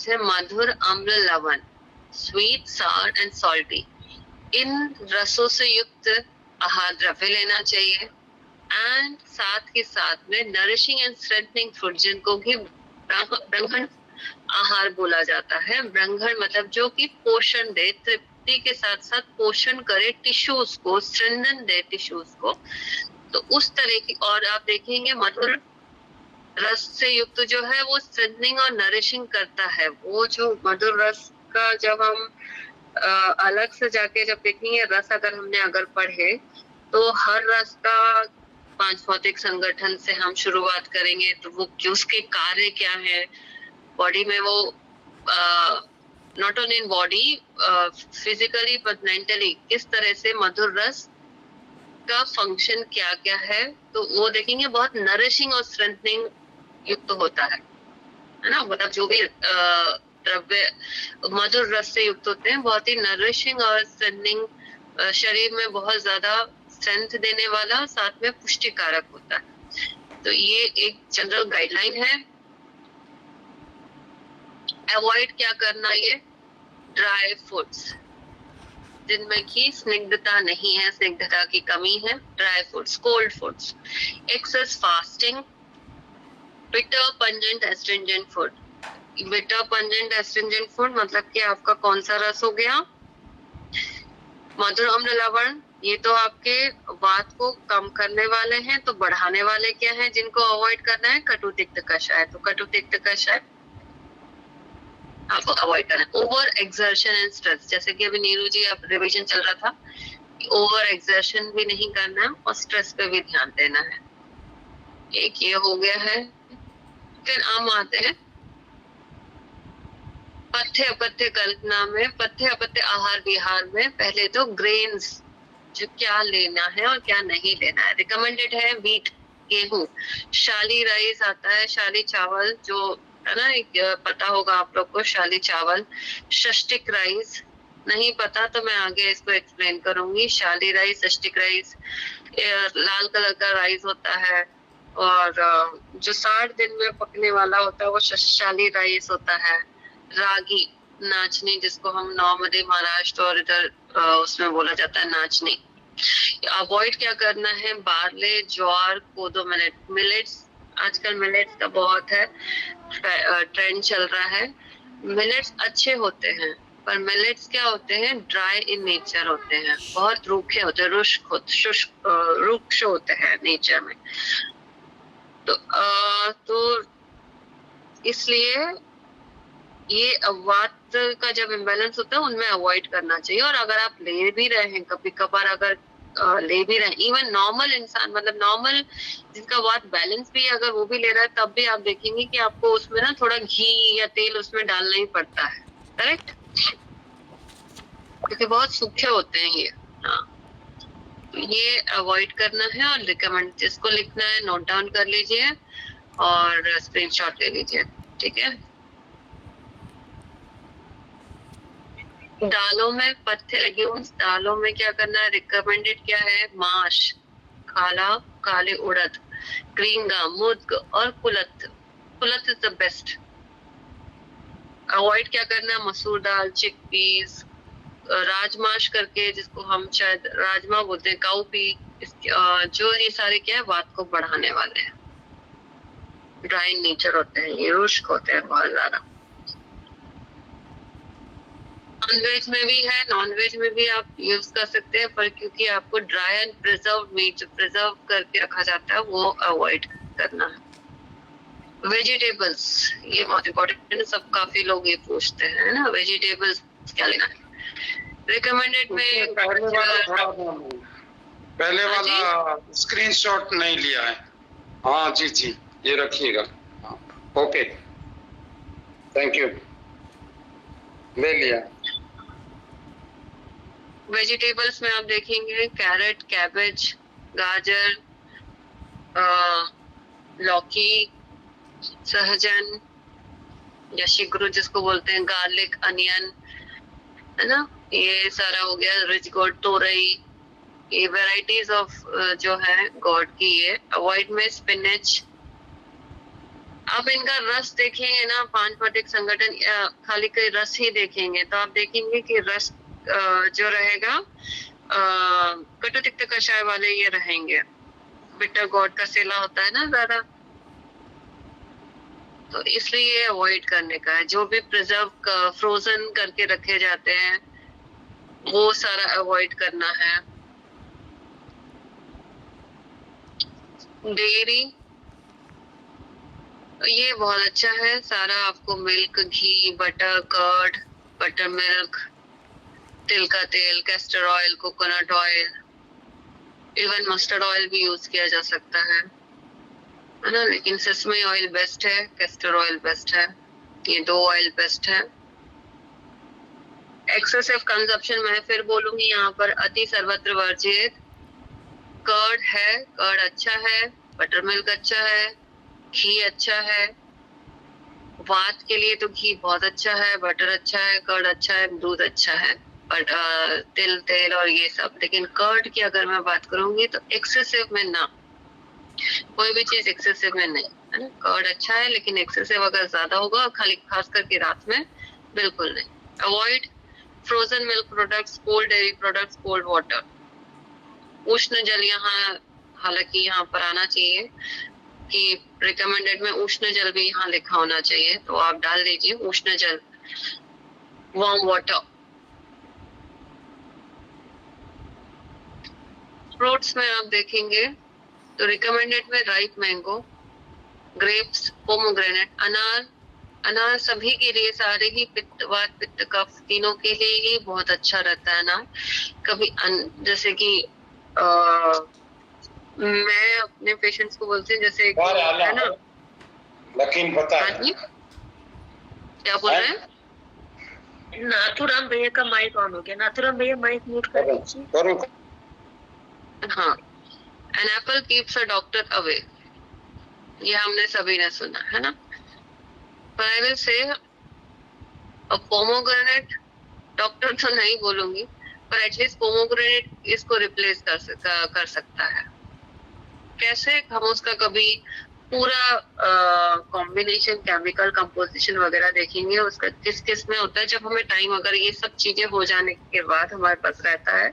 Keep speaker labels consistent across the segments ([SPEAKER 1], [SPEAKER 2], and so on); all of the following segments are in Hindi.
[SPEAKER 1] वर्ड्स है मधुर, अम्ल, लवण, स्वीट, सावर एंड सॉल्टी। इन रसों से युक्त आहार द्रव्य लेना चाहिए। एंड साथ के साथ में नरिशिंग एंड स्ट्रेंथनिंग फूड, जिनको भी ब्रह्मण आहार बोला जाता है। ब्रह्मण मतलब जो कि पोषण दे, तृप्ति के साथ साथ पोषण करे टिश्यूज को, स्ट्रेंथन दे टिश्यूज को। तो उस तरह की, और आप देखेंगे मधुर रस से युक्त जो है वो स्ट्रेंथनिंग और नरिशिंग करता है। वो जो मधुर रस का जब हम अलग से जाके जब देखेंगे रस, अगर पढ़े तो हर रस का पांच भौतिक संगठन से हम शुरुआत करेंगे। तो वो उसके कार्य क्या है बॉडी में, वो not only in body, physically but mentally किस तरह से मधुर रस का फंक्शन क्या क्या है, तो वो देखेंगे। बहुत नरिशिंग और स्ट्रेंथनिंग युक्त होता है ना। मतलब जो भी द्रव्य मधुर रस से युक्त होते हैं बहुत ही नरिशिंग और स्ट्रेंथनिंग, शरीर में बहुत ज्यादा स्ट्रेंथ देने वाला, साथ में पुष्टिकारक होता है। तो ये एक जनरल गाइडलाइन है। अवॉइड क्या करना, ये ड्राई फूड्स जिनमें की स्निग्धता नहीं है, स्निग्धता की कमी है, dry foods, cold foods, excess fasting, bitter pungent astringent food. Bitter pungent astringent food मतलब कि आपका कौन सा रस हो गया, मधुर, अम्ल, लवण, ये तो आपके वात को कम करने वाले हैं। तो बढ़ाने वाले क्या है जिनको अवॉइड करना है, कटु तिक्त कषाय। तो कटु तिक्त कषाय आपको अवॉइड करना है। ओवर एक्सर्शन एंड स्ट्रेस, जैसे कि अभी नीरू जी आप रिविजन चल रहा था, ओवर एक्सर्शन भी नहीं करना है और स्ट्रेस पे भी ध्यान देना है। एक ये हो गया है। फिर हम आते हैं पथ्य अपथ्य कल्पना में, पथ्य अपथ्य आहार विहार में। पहले तो ग्रेन्स, जो क्या लेना है और क्या नहीं लेना है। रिकमेंडेड है व्हीट, गेहूं, शाली राइस आता है, शाली चावल जो है ना, पता होगा आप लोग को, शाली चावल। षष्टिक राइस नहीं पता तो मैं आगे इसको एक्सप्लेन करूंगी। शाली राइस, षष्टिक राइस, लाल कलर का राइस होता है, और जो 60 दिन में पकने वाला होता है वो शाली राइस होता है। रागी, नाचनी, जिसको हम नॉर्मली महाराष्ट्र और इधर उसमें बोला जाता है नाचनी। अवॉइड क्या करना है, बार्ले, ज्वार, कोदो, मिलेट्स। आजकल मिलेट्स का बहुत है ट्रेंड चल रहा है। मिलेट्स अच्छे होते हैं, पर मिलेट्स क्या होते हैं, ड्राई इन नेचर होते हैं, बहुत रूखे होते हैं, रुक्ष होते हैं नेचर में। तो इसलिए ये वात का जब इम्बैलेंस होता है उनमें अवॉइड करना चाहिए। और अगर आप ले भी रहे हैं कभी कभार, अगर ले भी रहे हैं, इवन नॉर्मल इंसान, मतलब नॉर्मल जिसका वात बैलेंस भी है, अगर वो भी ले रहा है तब भी आप देखेंगे कि आपको उसमें ना थोड़ा घी या तेल उसमें डालना ही पड़ता है, करेक्ट, क्योंकि बहुत सूखे होते हैं ये। हाँ, तो ये अवॉइड करना है। और रिकमेंड जिसको लिखना है नोट डाउन कर लीजिए और स्क्रीनशॉट ले लीजिए, ठीक है। दालों में, पत्ते लेग्यूम्स, दालों में क्या करना है, रिकमेंडेड क्या है, माश, काला, काले उड़द, ग्रींगा, मुद्ग और कुलथ। कुलथ इज द बेस्ट। अवॉइड क्या करना है, मसूर दाल, चिकपीस, राजमाश करके जिसको हम शायद राजमा बोलते हैं, काउपी, जो ये सारे क्या है वात को बढ़ाने वाले हैं, ड्राई नेचर होते हैं, ये रुष्क होते हैं बहुत ज्यादा। नॉनवेज में भी है, नॉनवेज में भी आप यूज कर सकते हैं, पर क्योंकि आपको dry and preserve meat, preserve करके रखा जाता है, वो अवॉइड करना है। वेजिटेबल्स, ये बहुत इम्पोर्टेंट है, सब काफी लोग ये पूछते हैं ना, वेजिटेबल्स क्या लेना है। रिकमेंडेड में
[SPEAKER 2] पहले वाला स्क्रीनशॉट नहीं लिया है। हाँ जी जी, ये रखिएगा। ओके, थैंक यू, ले लिया।
[SPEAKER 1] वेजिटेबल्स में आप देखेंगे कैरेट, कैबेज, गाजर, लौकी, सहजन या शिग्रू जिसको बोलते हैं, गार्लिक, अनियन, है ना, ये सारा हो गया। रिच गोड, तोरई, ये वेराइटीज ऑफ जो है गॉड की। ये अवॉइड में स्पिनच, आप इनका रस देखेंगे ना, पांच वाटिक संगठन खाली कोई रस ही देखेंगे तो आप देखेंगे कि रस जो रहेगा कटु तिक्त कषाय वाले ये रहेंगे। बिटर गॉड का सेला होता है ना ज्यादा, तो इसलिए ये अवॉइड करने का है। जो भी प्रिजर्व फ्रोजन करके रखे जाते हैं वो सारा अवॉइड करना है। डेयरी ये बहुत अच्छा है, सारा आपको मिल्क, घी, बटर, कर्ड, बटर मिल्क, तिल का तेल, castor oil, coconut oil, even mustard oil भी यूज किया जा सकता है ना। लेकिन सेसमे ऑयल बेस्ट है, कैस्टर ऑयल बेस्ट है, ये दो ऑयल बेस्ट है। एक्सेसिव कंजप्शन मैं फिर बोलूंगी यहाँ पर अति सर्वत्र वर्जित। कर्ड है, कर्ड अच्छा है, बटर मिल्क अच्छा है, घी अच्छा है। वात के लिए तो घी बहुत अच्छा है, बटर अच्छा है, कर्ड अच्छा है, दूध अच्छा है, बट तिल तेल और ये सब। लेकिन कर्ड की अगर मैं बात करूंगी तो एक्सेसिव में ना, कोई भी चीज एक्सेसिव में नहीं, है ना। कर्ड अच्छा है लेकिन एक्सेसिव अगर ज्यादा होगा, खाली खास करके रात में, बिल्कुल नहीं। Avoid frozen milk products, cold dairy products, cold water. उष्ण जल यहाँ हालांकि यहाँ पर आना चाहिए कि रिकमेंडेड में उष्ण जल भी यहाँ लिखा होना चाहिए, तो आप डाल दीजिए उष्ण जल, वार्म वाटर। फ्रूट्स में आप देखेंगे तो रिकमेंडेड में राइप मैंगो, ग्रेप्स, पोमोग्रेनेट, अनार। अनार सभी के लिए, सारे ही पित्त वात पित्त कफ तीनों के लिए ही बहुत अच्छा रहता है अनार। कभी जैसे कि मैं अपने पेशेंट्स को बोलती हूँ, जैसे कि है ना,
[SPEAKER 2] लेकिन पता
[SPEAKER 1] हाँ
[SPEAKER 2] है
[SPEAKER 1] जी, क्या बोल रहे हैं?
[SPEAKER 3] नाथुराम भैया का माइक ऑन हो गया। नाथुराम भैया माइक म्यूट कर दीजिए।
[SPEAKER 1] हाँ, an apple keeps a doctor away, ये हमने सभी ने सुना है ना। पर I will say pomegranate, doctor तो नहीं बोलूंगी, पर एटलीस्ट पोमोग्रेनेट इसको रिप्लेस कर सकता है। कैसे? हम उसका कभी पूरा कॉम्बिनेशन, केमिकल कंपोजिशन वगैरह देखेंगे उसका किस किस में होता है। जब हमें टाइम, अगर ये सब चीजें हो जाने के बाद हमारे पास रहता है,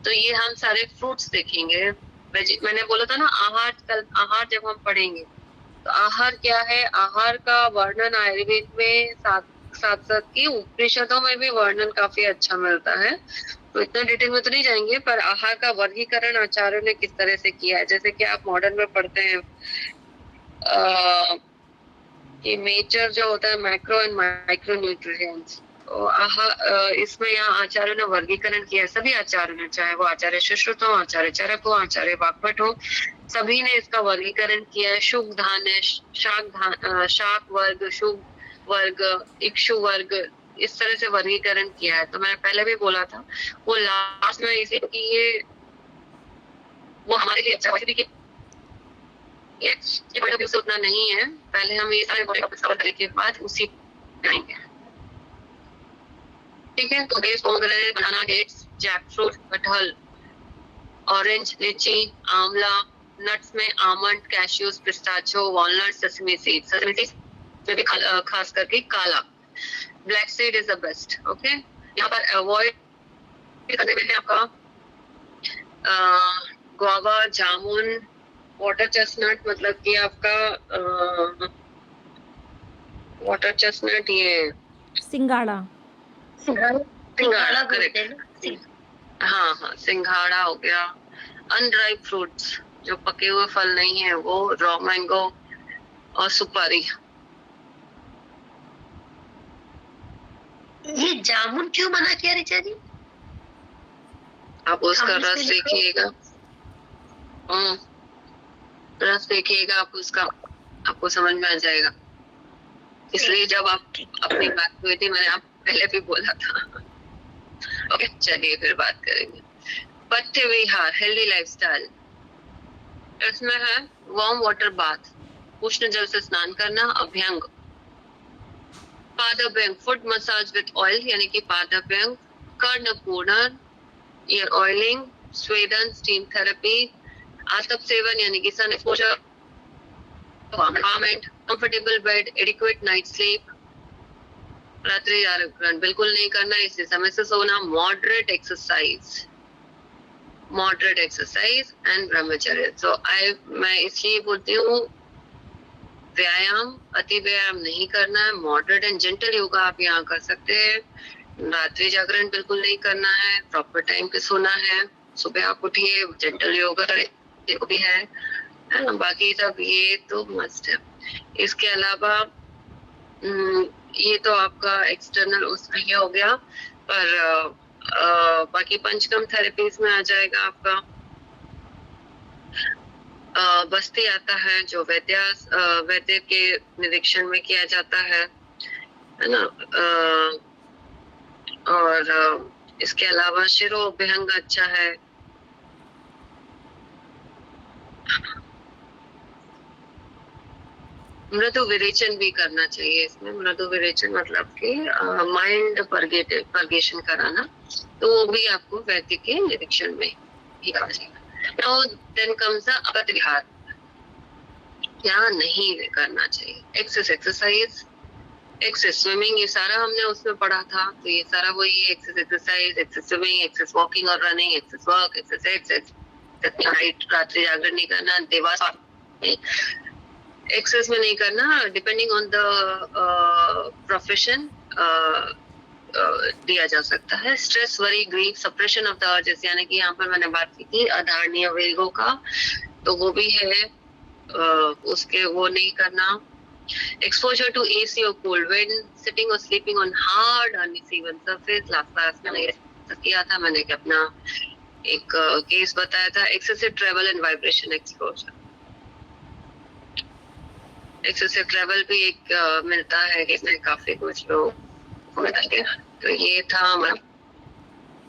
[SPEAKER 1] तो ये हम सारे फ्रूट्स देखेंगे। मैंने बोला था ना आहार, कल आहार जब हम पढ़ेंगे तो आहार क्या है, आहार का वर्णन आयुर्वेद में साथ साथ की उपनिषदों में भी वर्णन काफी अच्छा मिलता है। तो इतना डिटेल में तो नहीं जाएंगे, पर आहार का वर्गीकरण आचार्यों ने किस तरह से किया है। जैसे कि आप मॉडर्न में पढ़ते हैं कि मेजर जो होता है मैक्रो एंड माइक्रो न्यूट्रिएंट्स, इसमें यहाँ आचार्यों ने वर्गीकरण किया है। सभी आचार्यों ने, चाहे वो आचार्य सुश्रुत हो, आचार्य चरक हो, आचार्य वाग्भट हो, सभी ने इसका वर्गीकरण किया है। शुभ धान्य, शाक वर्ग, शुभ वर्ग, इक्षु वर्ग, इस तरह से वर्गीकरण किया है। तो मैंने पहले भी बोला था, वो लास्ट में इसे कि ये वो हमारे लिए अच्छा है, ये बड़े से उतना नहीं है। पहले हम ये सारे बड़े कवर करने के बाद उसी जाएंगे, ठीक है। तो base pomegranate, banana, dates, jackfruit, कटहल, ऑरेंज, लीची, आंवला। नट्स में almond, cashews, pistachio, walnut, sesame seeds. Sesame seeds में भी खास करके काला, black seed is the best. Okay, यहाँ पर अवॉइड करने में आपका गुआवा, जामुन, वाटर चेस्टनट, मतलब कि आपका वाटर चेस्टनट, ये
[SPEAKER 4] सिंगाड़ा,
[SPEAKER 1] सिंघाड़ा, करेक्ट। हाँ हाँ, सिंघाड़ा हो गया। अनड्राइड फ्रूट्स, जो पके हुए फल नहीं है वो, रॉ मैंगो और सुपारी।
[SPEAKER 3] ये जामुन क्यों मना किया ऋचा जी?
[SPEAKER 1] आप उसका रस देखिएगा, रस देखिएगा आप उसका, आपको समझ में आ जाएगा। इसलिए जब आप अपनी बात हुई थी, मैंने आप पहले भी बोला था। ओके, चलिए फिर बात करेंगे। पथ्य विहार, हेल्दी लाइफस्टाइल, इसमें है वार्म वाटर बाथ, उष्ण जल से स्नान करना, अभ्यंग, पादाभ्यंग, फुट मसाज विद ऑयल यानी कि पादाभ्यंग, कर्ण पूर्णन, ईयर ऑयलिंग, स्वेदन, स्टीम थेरेपी, आतप सेवन यानी कि sun exposure, empowerment, comfortable bed, adequate night sleep, रात्रि जागरण बिल्कुल नहीं करना, इसी समय से सोना, moderate exercise and ब्रह्मचर्य. So मैं इसलिए बोलती हूँ व्यायाम, अति व्यायाम नहीं करना है. मॉडरेट एंड जेंटल योगा आप यहाँ कर सकते हैं. रात्रि जागरण बिल्कुल नहीं करना है. प्रॉपर टाइम पे सोना है. सुबह आप उठिए, जेंटल योगा भी है ना. बाकी सब ये तो मस्ट है. इसके अलावा ये तो आपका एक्सटर्नल उसमें ये हो गया. पर बाकी पंचकर्म थेरेपीज में आ जाएगा आपका बस्ती आता है, जो वैद्य के निरीक्षण में किया जाता है ना. और इसके अलावा शिरोभ्यंग अच्छा है. मृदु विरेचन भी करना चाहिए इसमें. मृदु विरेचन मतलब कि माइंड पर्गेशन कराना, तो वो भी आपको वैद्य के निरीक्षण में ही आ जाएगा. Now then comes the अगत विहार. यहाँ नहीं करना चाहिए. एक्सरसाइज, एक्सेस स्विमिंग, ये सारा हमने उसमें पढ़ा था. तो ये सारा वही है. Exercise, excess swimming, excess walking और रनिंग, एक्सेस वर्क, एक्सेस रात्रि जागरण नहीं करना. देवास एक्सेस में नहीं करना. डिपेंडिंग ऑन द प्रोफेशन दिया जा सकता है. Stress, worry, grief, suppression of the urges, यानी कि यहाँ पर मैंने बात की थी अधारणीय वेगों का, तो वो भी है. उसके वो नहीं करना. एक्सपोजर टू एसी और कोल्ड व्हेन सिटिंग और sleeping on hard uneven surface. Last class में किया था मैंने कि अपना एक केस बताया था. Excessive travel and vibration exposure. Excessive travel भी एक मिलता है इसमें काफी कुछ लोग. तो ये था हमारा